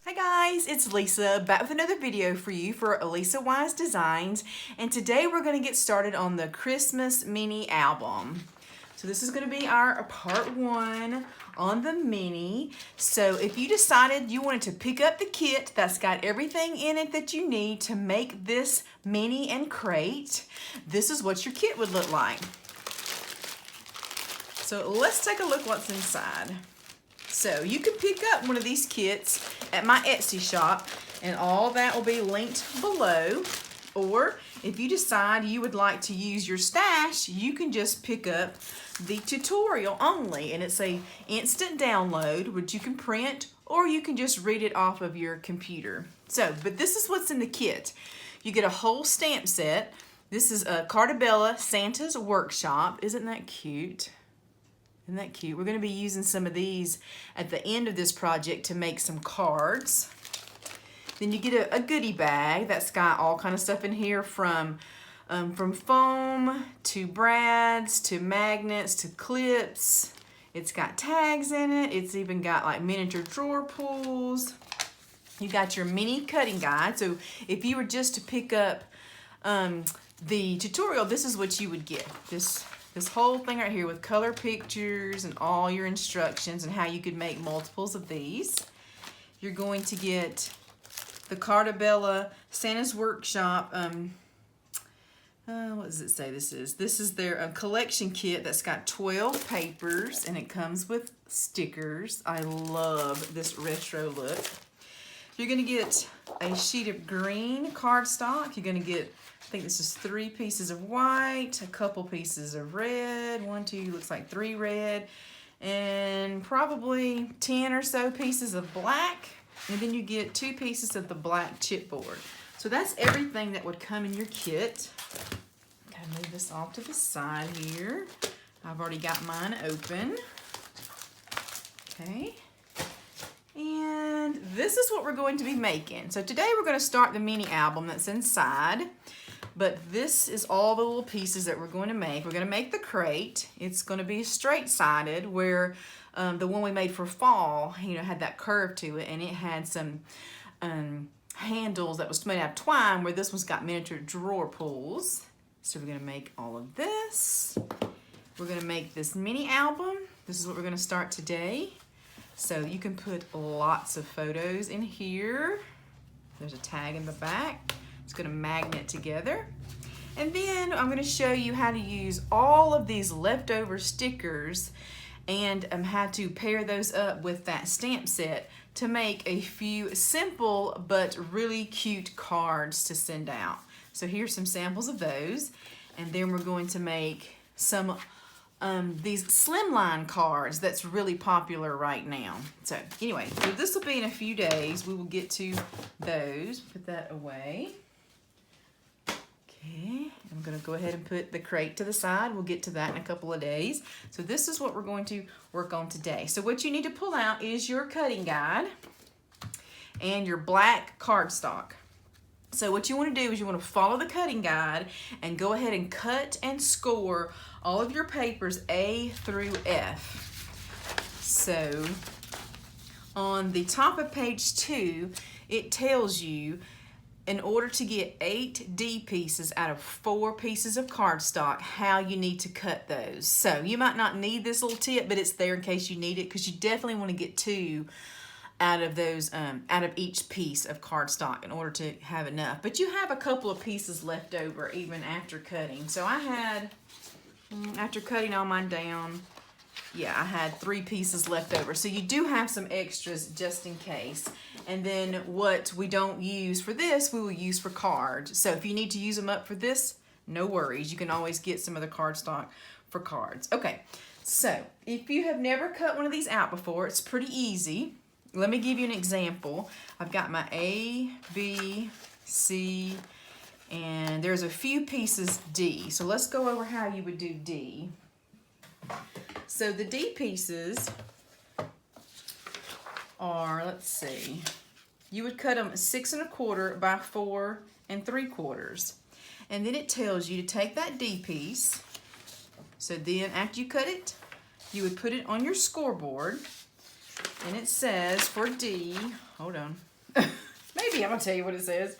Hi guys, it's Lisa back with another video for you for Lisa Wise Designs, and today we're going to get started on the Christmas mini album. So this is going to be our part one on the mini. So if you decided you wanted to pick up the kit that's got everything in it that you need to make this mini and crate, this is what your kit would look like. So let's take a look what's inside. So you can pick up one of these kits at my Etsy shop, and all that will be linked below. Or if you decide you would like to use your stash, you can just pick up the tutorial only, and it's a instant download which you can print or you can just read it off of your computer. So, but this is what's in the kit. You get a whole stamp set. This is a Cartabella Santa's Workshop. Isn't that cute? Isn't that cute? We're going to be using some of these at the end of this project to make some cards. Then you get a goodie bag that's got all kind of stuff in here from foam to brads to magnets to clips. It's got tags in it. It's even got like miniature drawer pulls. You got your mini cutting guide. So if you were just to pick up the tutorial, this is what you would get. This whole thing right here with color pictures and all your instructions and how you could make multiples of these. You're going to get the Cartabella Santa's Workshop. What does it say this is? This is their collection kit that's got 12 papers, and it comes with stickers. I love this retro look. You're going to get a sheet of green cardstock. You're going to get, I think this is 3 pieces of white, a couple pieces of red, 1, 2, looks like 3 red, and probably 10 or so pieces of black. And then you get 2 pieces of the black chipboard. So that's everything that would come in your kit. Kind of move this off to the side here. I've already got mine open. Okay. And this is what we're going to be making. So today we're going to start the mini album that's inside. But this is all the little pieces that we're going to make. We're going to make the crate. It's going to be straight-sided, where the one we made for fall, had that curve to it, and it had some handles that was made out of twine, where this one's got miniature drawer pulls. So we're going to make all of this. We're going to make this mini album. This is what we're going to start today. So you can put lots of photos in here. There's a tag in the back. It's going to magnet together. And then I'm going to show you how to use all of these leftover stickers and how to pair those up with that stamp set to make a few simple but really cute cards to send out. So here's some samples of those. And then we're going to make some these slimline cards that's really popular right now. So anyway, so this will be in a few days. We will get to those. Put that away. Okay, I'm going to go ahead and put the crate to the side. We'll get to that in a couple of days. So this is what we're going to work on today. So what you need to pull out is your cutting guide and your black cardstock. So what you want to do is you want to follow the cutting guide and go ahead and cut and score all of your papers A through F. So on the top of page 2, it tells you in order to get 8 D pieces out of 4 pieces of cardstock, how you need to cut those. So you might not need this little tip, but it's there in case you need it, because you definitely want to get 2 out of those, out of each piece of cardstock in order to have enough. But you have a couple of pieces left over even after cutting. So I had, after cutting all mine down, yeah, I had 3 pieces left over. So you do have some extras just in case. And then what we don't use for this, we will use for cards. So if you need to use them up for this, no worries. You can always get some of the cardstock for cards. Okay, so if you have never cut one of these out before, it's pretty easy. Let me give you an example. I've got my A, B, C, and there's a few pieces D. So let's go over how you would do D. So the D pieces are, let's see, you would cut them 6 1/4 by 4 3/4. And then it tells you to take that D piece. So then after you cut it, you would put it on your scoreboard. And it says for D, hold on, maybe I'm gonna tell you what it says.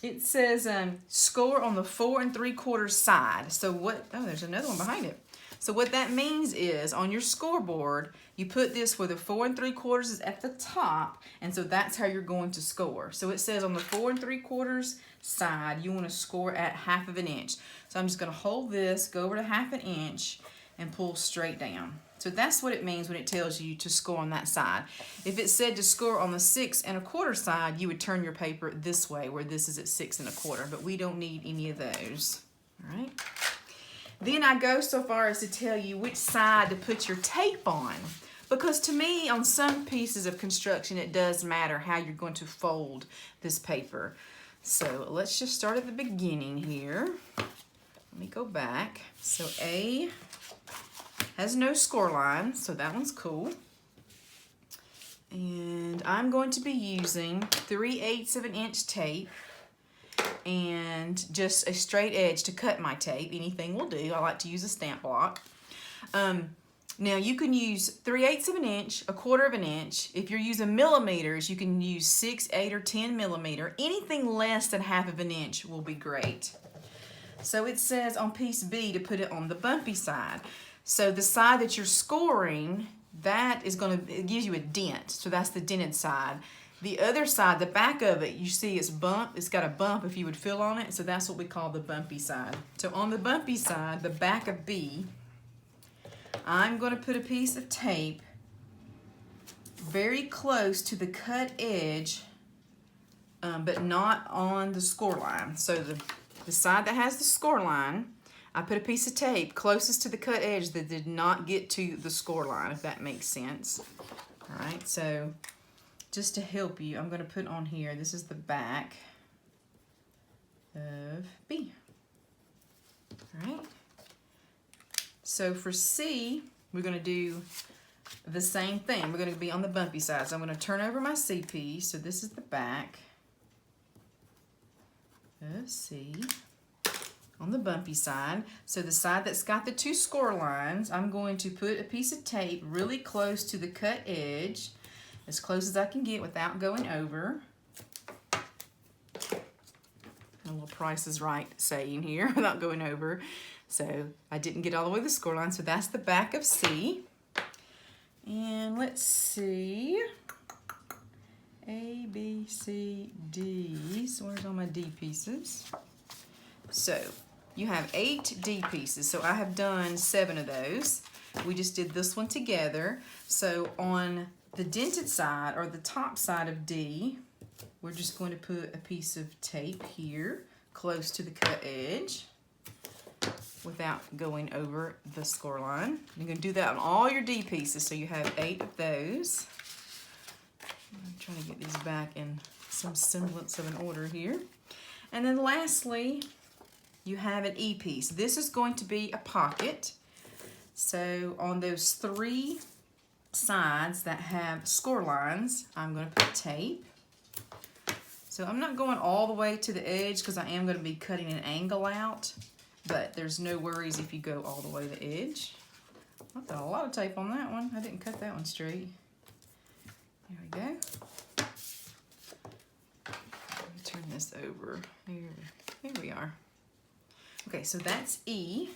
It says score on the 4 3/4 side. So what, oh, there's another one behind it. So what that means is on your scoreboard, you put this where the 4 3/4 is at the top, and so that's how you're going to score. So it says on the 4 3/4 side, you want to score at 1/2 inch. So I'm just going to hold this, go over to 1/2 inch, and pull straight down. So that's what it means when it tells you to score on that side. If it said to score on the 6 1/4 side, you would turn your paper this way, where this is at 6 1/4, but we don't need any of those. All right. Then I go so far as to tell you which side to put your tape on. Because to me, on some pieces of construction, it does matter how you're going to fold this paper. So let's just start at the beginning here. Let me go back. So A has no score line, so that one's cool. And I'm going to be using 3/8 inch tape and just a straight edge to cut my tape. Anything will do. I like to use a stamp block. Now you can use 3/8 inch, 1/4 inch. If you're using millimeters, you can use 6, 8, or 10 millimeter. Anything less than 1/2 inch will be great. So it says on piece B to put it on the bumpy side. So the side that you're scoring, that is going to, it gives you a dent. So that's the dented side. The other side, the back of it, you see it's bump. It's got a bump if you would fill on it. So that's what we call the bumpy side. So on the bumpy side, the back of B, I'm going to put a piece of tape very close to the cut edge, but not on the score line. So the side that has the score line, I put a piece of tape closest to the cut edge that did not get to the score line, if that makes sense. All right, so just to help you, I'm going to put on here, this is the back of B. All right. So for C, we're going to do the same thing. We're going to be on the bumpy side. So I'm going to turn over my C piece. So this is the back of C on the bumpy side. So the side that's got the 2 score lines, I'm going to put a piece of tape really close to the cut edge, as close as I can get without going over. A little Price is Right saying here, without going over. So I didn't get all the way to the score line, so that's the back of C. And let's see, A, B, C, D. So where's all my D pieces? So you have 8 D pieces. So I have done 7 of those. We just did this one together. So on the dented side, or the top side of D, we're just going to put a piece of tape here close to the cut edge without going over the score line. You're going to do that on all your D pieces, so you have 8 of those. I'm trying to get these back in some semblance of an order here. And then lastly, you have an E piece. This is going to be a pocket. So on those 3 sides that have score lines, I'm going to put tape. So I'm not going all the way to the edge because I am going to be cutting an angle out, but there's no worries if you go all the way to the edge. I've got a lot of tape on that one. I didn't cut that one straight. There we go. Let me turn this over. Here we are. Okay, so that's E.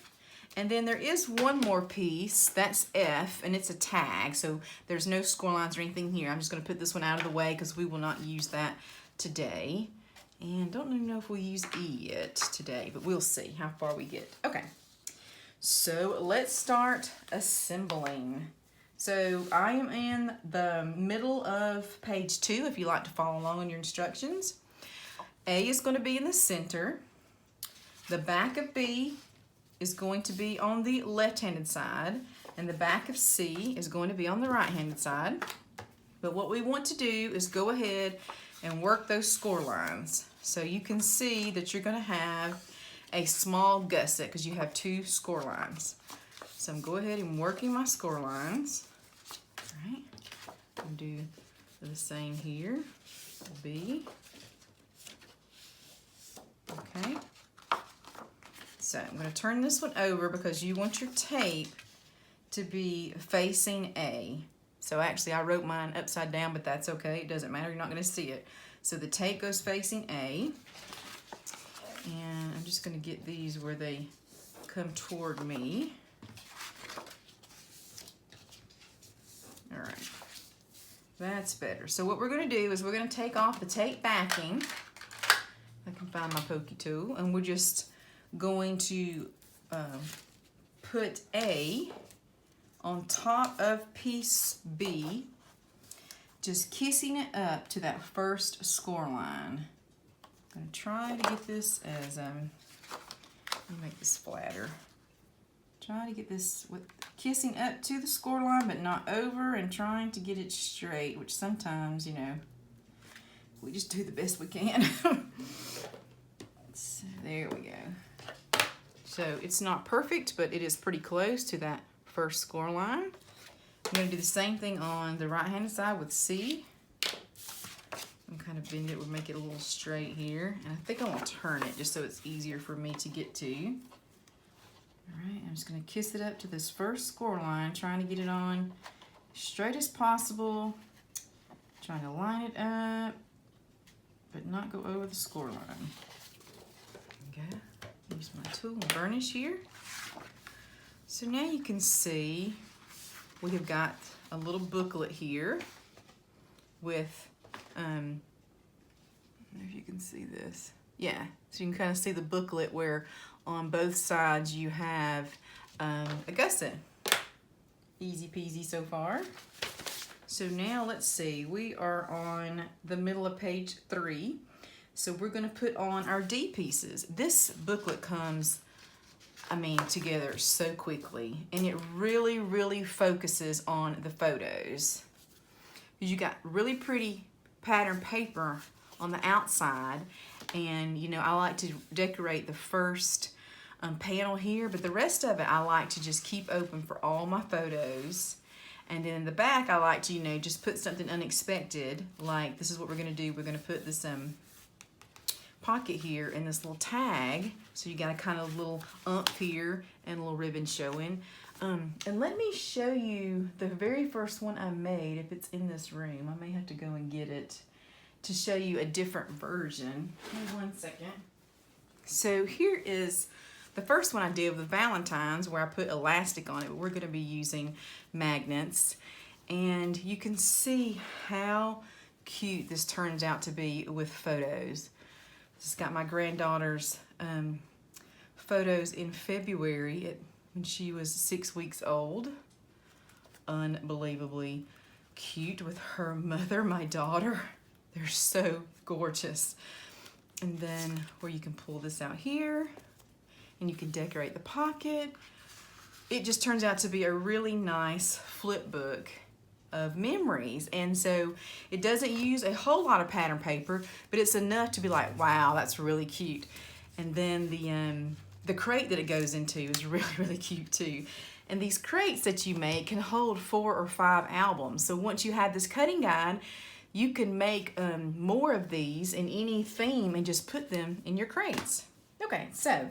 And then there is one more piece, that's F, and it's a tag, so there's no score lines or anything here. I'm just going to put this one out of the way because we will not use that today. And don't even know if we'll use E yet today, but we'll see how far we get. Okay, so let's start assembling. So I am in the middle of page 2 if you like to follow along on your instructions. A is going to be in the center. The back of B is going to be on the left-handed side, and the back of C is going to be on the right-handed side. But what we want to do is go ahead and work those score lines. So you can see that you're going to have a small gusset because you have 2 score lines. So I'm going to go ahead and working my score lines. All right, I'm do the same here. B. Okay. So I'm going to turn this one over because you want your tape to be facing A. So actually I wrote mine upside down, but that's okay. It doesn't matter, you're not gonna see it. So the tape goes facing A. And I'm just gonna get these where they come toward me. All right, that's better. So what we're gonna do is we're gonna take off the tape backing. I can find my pokey tool, and we're just going to put A on top of piece B, just kissing it up to that first score line. I'm gonna try to get this as, let me make this flatter. Try to get this with kissing up to the score line, but not over, and trying to get it straight, which sometimes, you know, we just do the best we can. So there we go. So it's not perfect, but it is pretty close to that first score line. I'm gonna do the same thing on the right-hand side with C. I'm kind of bend it, we'll make it a little straight here. And I think I want to turn it just so it's easier for me to get to. All right, I'm just gonna kiss it up to this first score line, trying to get it on straight as possible. Trying to line it up, but not go over the score line. Okay, use my tool and burnish here. So now you can see we have got a little booklet here with, I don't know if you can see this. Yeah, so you can kind of see the booklet where on both sides you have a gusset. Easy peasy so far. So now let's see, we are on the middle of page 3. So we're gonna put on our D pieces. This booklet comes, I mean, together so quickly, and it really, really focuses on the photos. You got really pretty pattern paper on the outside, and you know, I like to decorate the first panel here, but the rest of it I like to just keep open for all my photos. And then in the back I like to, you know, just put something unexpected, like this is what we're gonna do. We're gonna put this pocket here and this little tag, so you got a kind of little umph here and a little ribbon showing. And let me show you the very first one I made. If it's in this room, I may have to go and get it to show you a different version. Give me 1 second. So here is the first one I did with Valentine's, where I put elastic on it, but we're gonna be using magnets. And you can see how cute this turns out to be with photos. This has got my granddaughter's photos in February when she was 6 weeks old. Unbelievably cute with her mother, my daughter. They're so gorgeous. And then where you can pull this out here and you can decorate the pocket. It just turns out to be a really nice flip book of memories. And so it doesn't use a whole lot of pattern paper, but it's enough to be like, wow, that's really cute. And then the crate that it goes into is really, really cute too. And these crates that you make can hold 4 or 5 albums. So once you have this cutting guide, you can make more of these in any theme and just put them in your crates. Okay, so,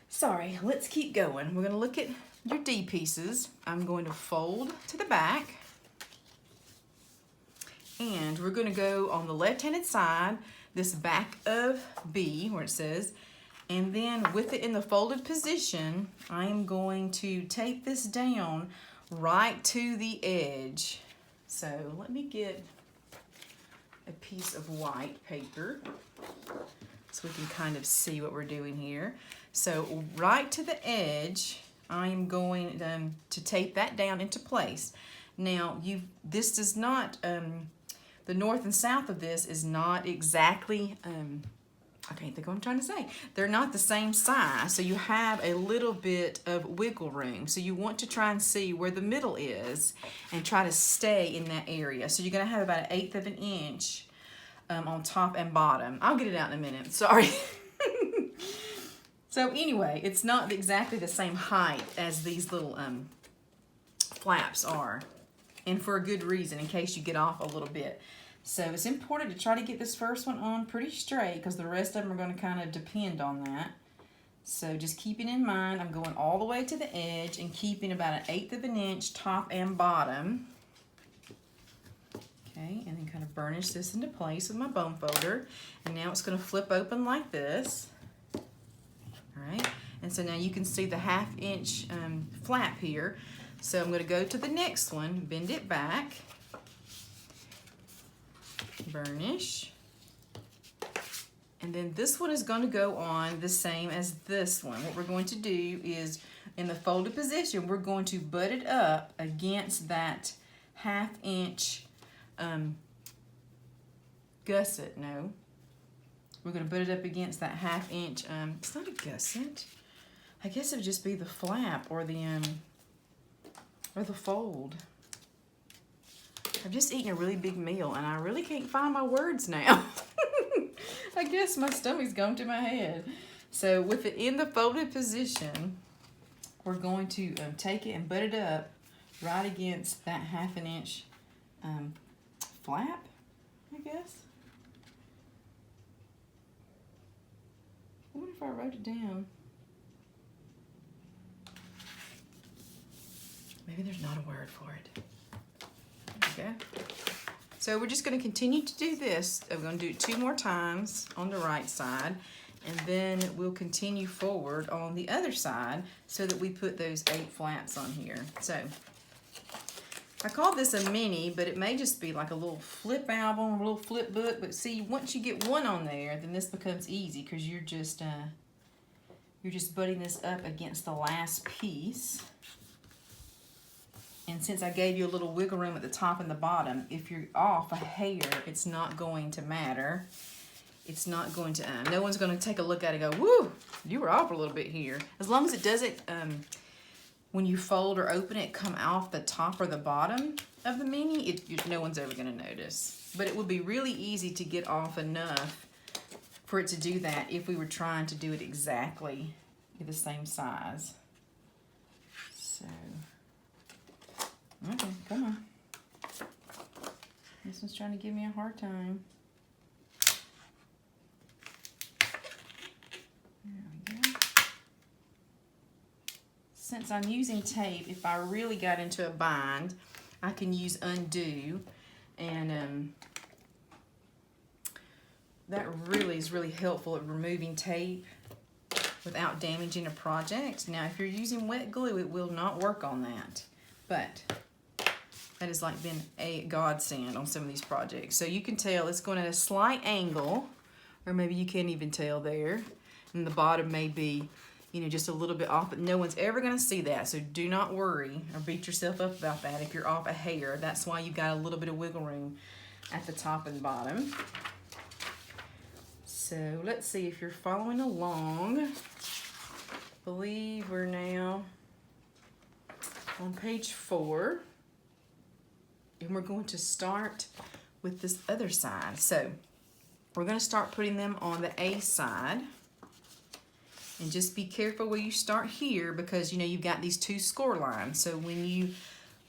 sorry, let's keep going. We're gonna look at your D pieces. I'm going to fold to the back. And we're gonna go on the left-handed side, this back of B, where it says, and then with it in the folded position, I am going to tape this down right to the edge. So let me get a piece of white paper so we can kind of see what we're doing here. So right to the edge, I am going to tape that down into place. Now, this does not, the north and south of this is not exactly, I can't think of what I'm trying to say. They're not the same size, so you have a little bit of wiggle room. So you want to try and see where the middle is and try to stay in that area. So you're gonna have about 1/8 of an inch on top and bottom. I'll get it out in a minute, sorry. So anyway, it's not exactly the same height as these little flaps are, and for a good reason, in case you get off a little bit. So it's important to try to get this first one on pretty straight, because the rest of them are going to kind of depend on that. So just keeping in mind, I'm going all the way to the edge and keeping about 1/8 of an inch top and bottom. burnish this into place with my bone folder. And now it's going to flip open like this. All right, and so now you can see the 1/2 inch flap here. So I'm going to go to the next one, bend it back, burnish, and then this one is going to go on the same as this one. What we're going to do is, in the folded position, we're going to butt it up against that 1/2 inch gusset. No, we're going to butt it up against that 1/2 inch. It's not a gusset. I guess it would just be the flap or the fold. I've just eaten a really big meal and I really can't find my words now. I guess my stomach's gone to my head. So with it in the folded position, we're going to take it and butt it up right against that 1/2 inch flap, I guess. I wonder if I wrote it down. Maybe there's not a word for it. Okay. So we're just going to continue to do this. We're going to do it 2 more times on the right side, and then we'll continue forward on the other side so that we put those 8 flaps on here. So I call this a mini, but it may just be like a little flip album, a little flip book. But see, once you get one on there, then this becomes easy because you're just butting this up against the last piece. And since I gave you a little wiggle room at the top and the bottom, if you're off a hair, it's not going to matter. It's not going to, no one's going to take a look at it and go, woo, you were off a little bit here. As long as it doesn't, when you fold or open it, come off the top or the bottom of the mini, no one's ever going to notice. But it would be really easy to get off enough for it to do that if we were trying to do it exactly the same size. So... okay, come on. This one's trying to give me a hard time. There we go. Since I'm using tape, if I really got into a bind, I can use undo, and that really is really helpful at removing tape without damaging a project. Now, if you're using wet glue, it will not work on that, but that has like been a godsend on some of these projects. So you can tell it's going at a slight angle, or maybe you can't even tell there. And the bottom may be, you know, just a little bit off, but no one's ever going to see that. So do not worry or beat yourself up about that if you're off a hair. That's why you've got a little bit of wiggle room at the top and bottom. So let's see if you're following along. I believe we're now on page 4. And we're going to start with this other side. So we're going to start putting them on the A side. And just be careful where you start here, because you know you've got these 2 score lines. So when you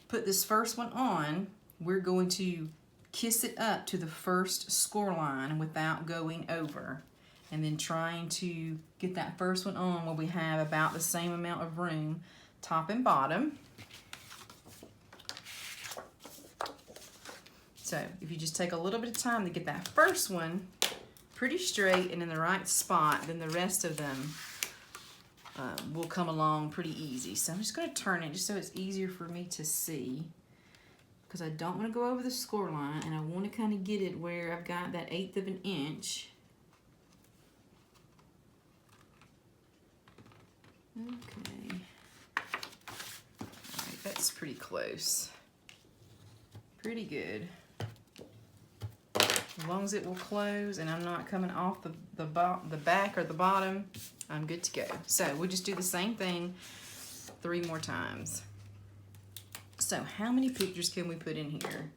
put this first one on, we're going to kiss it up to the first score line without going over. And then trying to get that first one on where we have about the same amount of room, top and bottom. So if you just take a little bit of time to get that first one pretty straight and in the right spot, then the rest of them will come along pretty easy. So I'm just going to turn it just so it's easier for me to see, because I don't want to go over the score line, and I want to kind of get it where I've got that 1/8 of an inch. Okay. All right, that's pretty close. Pretty good. As long as it will close and I'm not coming off the back or the bottom, I'm good to go. So we'll just do the same thing 3 more times. So how many pictures can we put in here?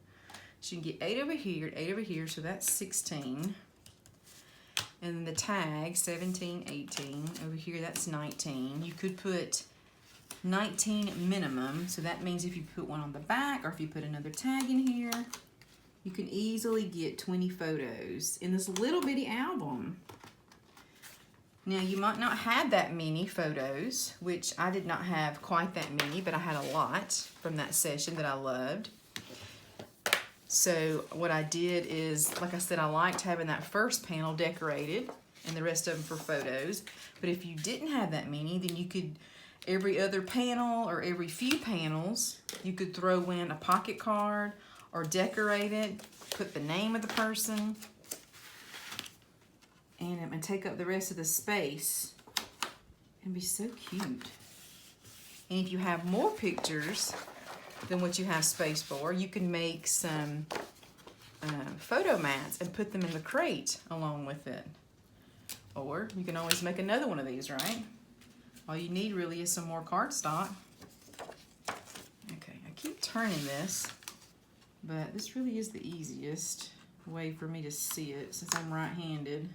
So you can get 8 over here, 8 over here, so that's 16. And then the tag, 17, 18. Over here, that's 19. You could put 19 minimum, so that means if you put one on the back or if you put another tag in here, you can easily get 20 photos in this little bitty album. Now, you might not have that many photos, which I did not have quite that many, but I had a lot from that session that I loved. So what I did is, like I said, I liked having that first panel decorated and the rest of them for photos. But if you didn't have that many, then you could, every other panel or every few panels, you could throw in a pocket card or decorate it, put the name of the person, and take up the rest of the space and be so cute. And if you have more pictures than what you have space for, you can make some photo mats and put them in the crate along with it. Or you can always make another one of these, right? All you need really is some more cardstock. Okay, I keep turning this, but this really is the easiest way for me to see it since I'm right-handed.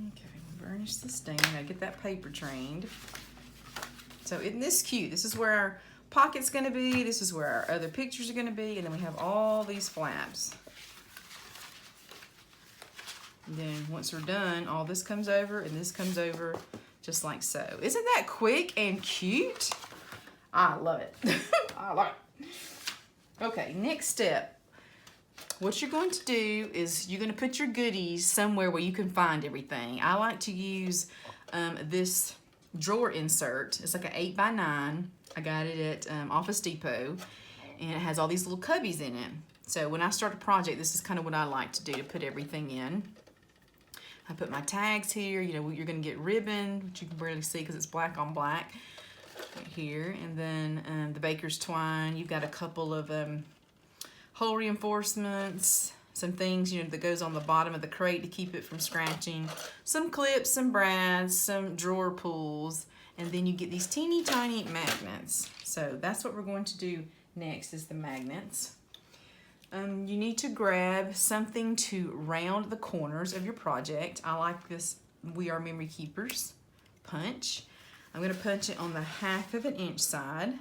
Okay, burnish this down. I get that paper trained. So isn't this cute? This is where our pocket's gonna be, this is where our other pictures are gonna be, and then we have all these flaps. And then once we're done, all this comes over and this comes over just like so. Isn't that quick and cute? I love it. I love it. Okay, next step. What you're going to do is you're gonna put your goodies somewhere where you can find everything. I like to use this drawer insert. It's like an 8x9. I got it at Office Depot, and it has all these little cubbies in it. So when I start a project, this is kind of what I like to do, to put everything in. I put my tags here. You know, you're gonna get ribbon, which you can barely see because it's black on black right here. And then the baker's twine. You've got a couple of hole reinforcements, some things, you know, that goes on the bottom of the crate to keep it from scratching, some clips, some brads, some drawer pulls, and then you get these teeny tiny magnets. So that's what we're going to do next, is the magnets. You need to grab something to round the corners of your project. I like this We Are Memory Keepers punch. I'm gonna punch it on the 1/2 inch side,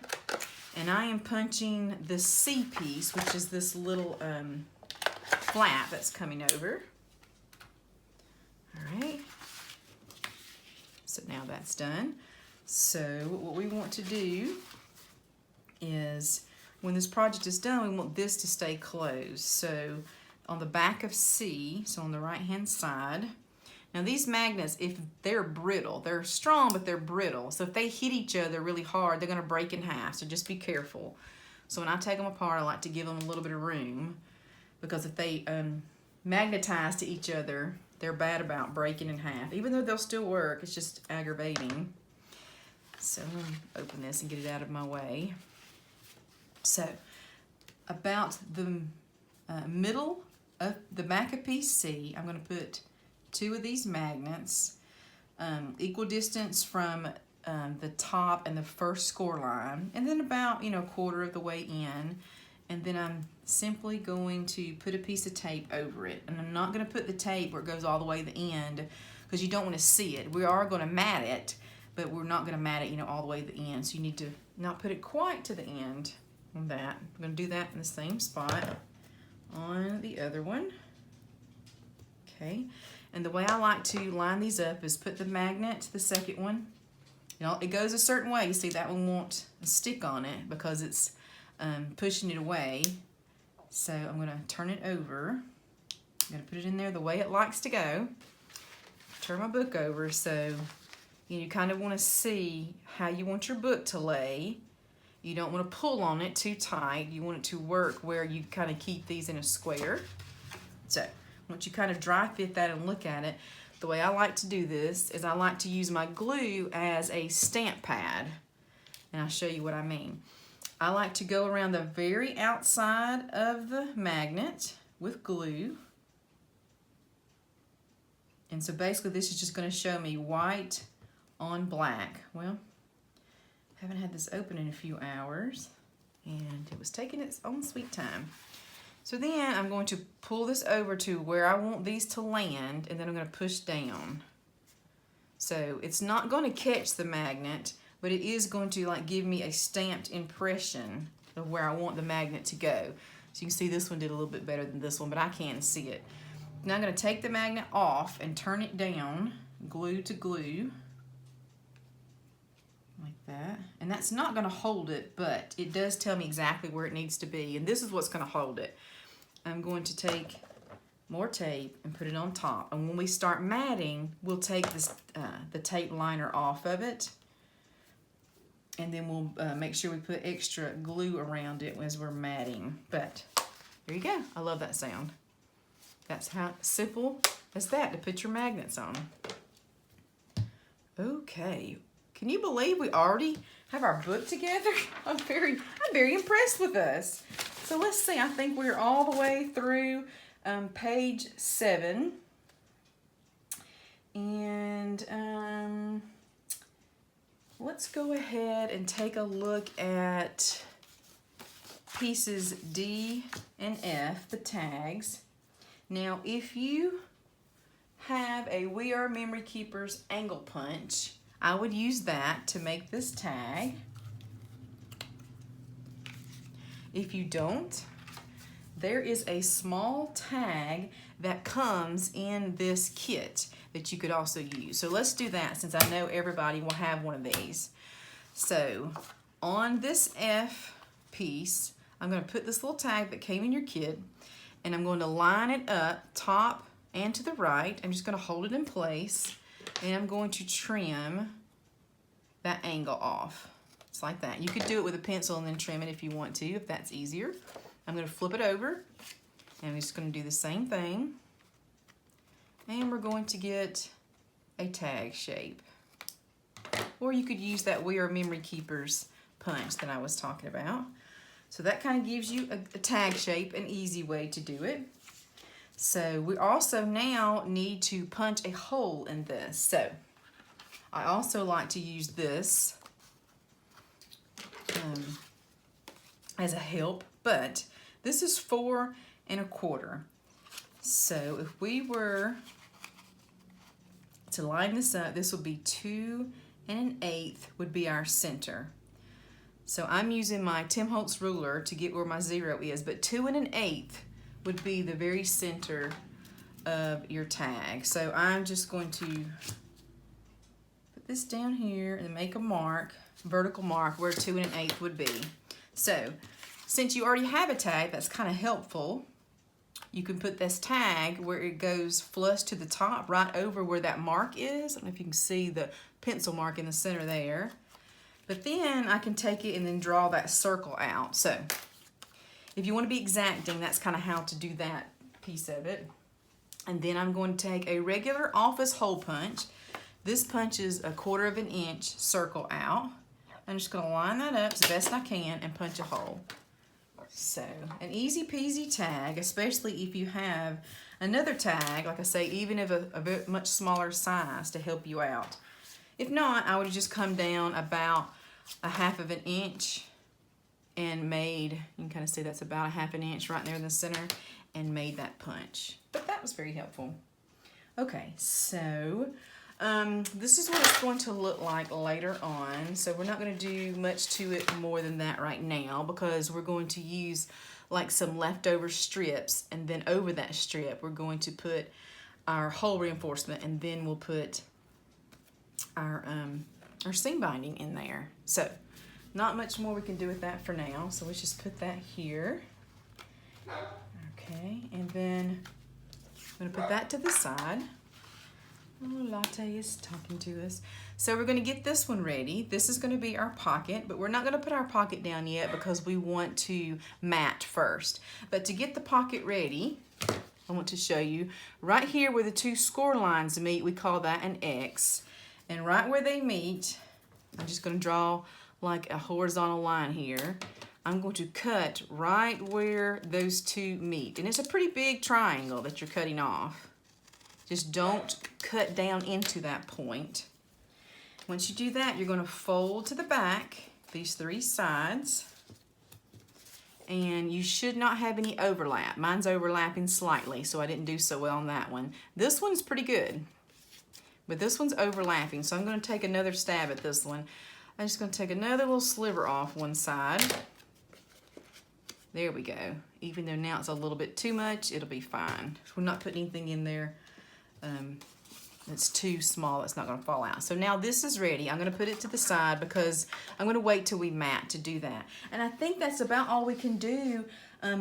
and I am punching the C piece, which is this little flap that's coming over. All right, so now that's done. So what we want to do is, when this project is done, we want this to stay closed. So on the back of C, so on the right-hand side, now these magnets, if they're brittle, they're strong, but they're brittle. So if they hit each other really hard, they're gonna break in half, so just be careful. So when I take them apart, I like to give them a little bit of room, because if they magnetize to each other, they're bad about breaking in half. Even though they'll still work, it's just aggravating. So I'm gonna open this and get it out of my way. So about the middle of the back of piece C, I'm gonna put 2 of these magnets, equal distance from the top and the first score line, and then about, you know, 1/4 of the way in. And then I'm simply going to put a piece of tape over it. And I'm not gonna put the tape where it goes all the way to the end, because you don't wanna see it. We are gonna mat it, but we're not gonna mat it, you know, all the way to the end. So you need to not put it quite to the end on that. I'm gonna do that in the same spot on the other one. Okay, and the way I like to line these up is put the magnet, the second one, you know, it goes a certain way. You see that one won't stick on it because it's pushing it away. So I'm gonna turn it over. I'm gonna put it in there the way it likes to go. Turn my book over, so you kind of want to see how you want your book to lay. You don't want to pull on it too tight. You want it to work where you kind of keep these in a square. So once you kind of dry fit that and look at it, the way I like to do this is I like to use my glue as a stamp pad. And I'll show you what I mean. I like to go around the very outside of the magnet with glue. And so basically this is just going to show me white on black. Well, I haven't had this open in a few hours, and it was taking its own sweet time. So then I'm going to pull this over to where I want these to land, and then I'm going to push down. So it's not going to catch the magnet, but it is going to like give me a stamped impression of where I want the magnet to go. So you can see this one did a little bit better than this one, but I can see it. Now I'm going to take the magnet off and turn it down, glue to glue. and that's not going to hold it, but it does tell me exactly where it needs to be, and this is what's going to hold it. I'm going to take more tape and put it on top, and when we start matting, we'll take this the tape liner off of it, and then we'll make sure we put extra glue around it as we're matting. But there you go. I love that sound. That's how simple as that to put your magnets on. Okay, can you believe we already have our book together? I'm very impressed with us. So let's see, I think we're all the way through page 7. And let's go ahead and take a look at pieces D and F, the tags. Now, if you have a We Are Memory Keepers angle punch, I would use that to make this tag. If you don't, there is a small tag that comes in this kit that you could also use. So let's do that, since I know everybody will have one of these. So on this F piece, I'm going to put this little tag that came in your kit, and I'm going to line it up top and to the right. I'm just going to hold it in place, and I'm going to trim that angle off. It's like that. You could do it with a pencil and then trim it if you want to, if that's easier. I'm going to flip it over, and I'm just going to do the same thing. And we're going to get a tag shape. Or you could use that We Are Memory Keepers punch that I was talking about. So that kind of gives you a tag shape, an easy way to do it. So we also now need to punch a hole in this. So I also like to use this as a help, but this is 4 1/4. So if we were to line this up, this would be 2 1/8 would be our center. So I'm using my Tim Holtz ruler to get where my 0 is, but 2 1/8 would be the very center of your tag. So I'm just going to put this down here and make a mark, vertical mark, where 2 1/8 would be. So since you already have a tag, that's kind of helpful. You can put this tag where it goes flush to the top, right over where that mark is. I don't know if you can see the pencil mark in the center there. But then I can take it and then draw that circle out. So if you want to be exacting, that's kind of how to do that piece of it. And then I'm going to take a regular office hole punch. This punches 1/4 inch circle out. I'm just going to line that up as best I can and punch a hole. So an easy peasy tag, especially if you have another tag, like I say, even if a much smaller size to help you out. If not, I would have just come down about 1/2 inch and made, you can kind of see that's about 1/2 inch right there in the center, and made that punch. But that was very helpful. Okay, so this is what it's going to look like later on. So we're not going to do much to it more than that right now, because we're going to use like some leftover strips, and then over that strip we're going to put our hole reinforcement, and then we'll put our seam binding in there. So not much more we can do with that for now. So let's just put that here. Okay, and then I'm going to put that to the side. Oh, Latte is talking to us. So we're going to get this one ready. This is going to be our pocket, but we're not going to put our pocket down yet because we want to mat first. But to get the pocket ready, I want to show you right here where the 2 score lines meet, we call that an X. And right where they meet, I'm just going to draw like a horizontal line here. I'm going to cut right where those 2 meet. And it's a pretty big triangle that you're cutting off. Just don't cut down into that point. Once you do that, you're going to fold to the back, these 3 sides. And you should not have any overlap. Mine's overlapping slightly, so I didn't do so well on that one. This one's pretty good, but this one's overlapping, so I'm going to take another stab at this one. I'm just going to take another little sliver off one side. There we go. Even though now it's a little bit too much, it'll be fine. We're not putting anything in there it's too small, it's not gonna fall out. So now this is ready. I'm gonna put it to the side because I'm gonna wait till we mat to do that. And I think that's about all we can do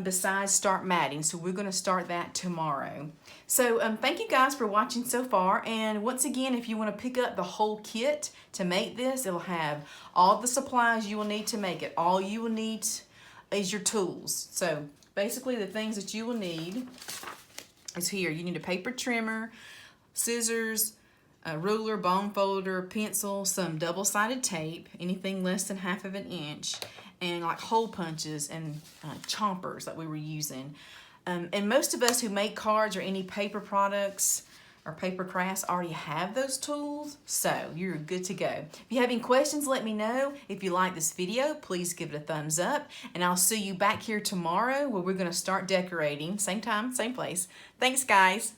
besides start matting. So we're gonna start that tomorrow. So thank you guys for watching so far. And once again, if you wanna pick up the whole kit to make this, it'll have all the supplies you will need to make it. All you will need is your tools. So basically the things that you will need is here. You need a paper trimmer, scissors, a ruler, bone folder, pencil, some double-sided tape, anything less than 1/2 of an inch, and like hole punches and chompers that we were using. And most of us who make cards or any paper products or paper crafts already have those tools, so you're good to go. If you have any questions, let me know. If you like this video, please give it a thumbs up, and I'll see you back here tomorrow where we're gonna start decorating. Same time, same place. Thanks, guys.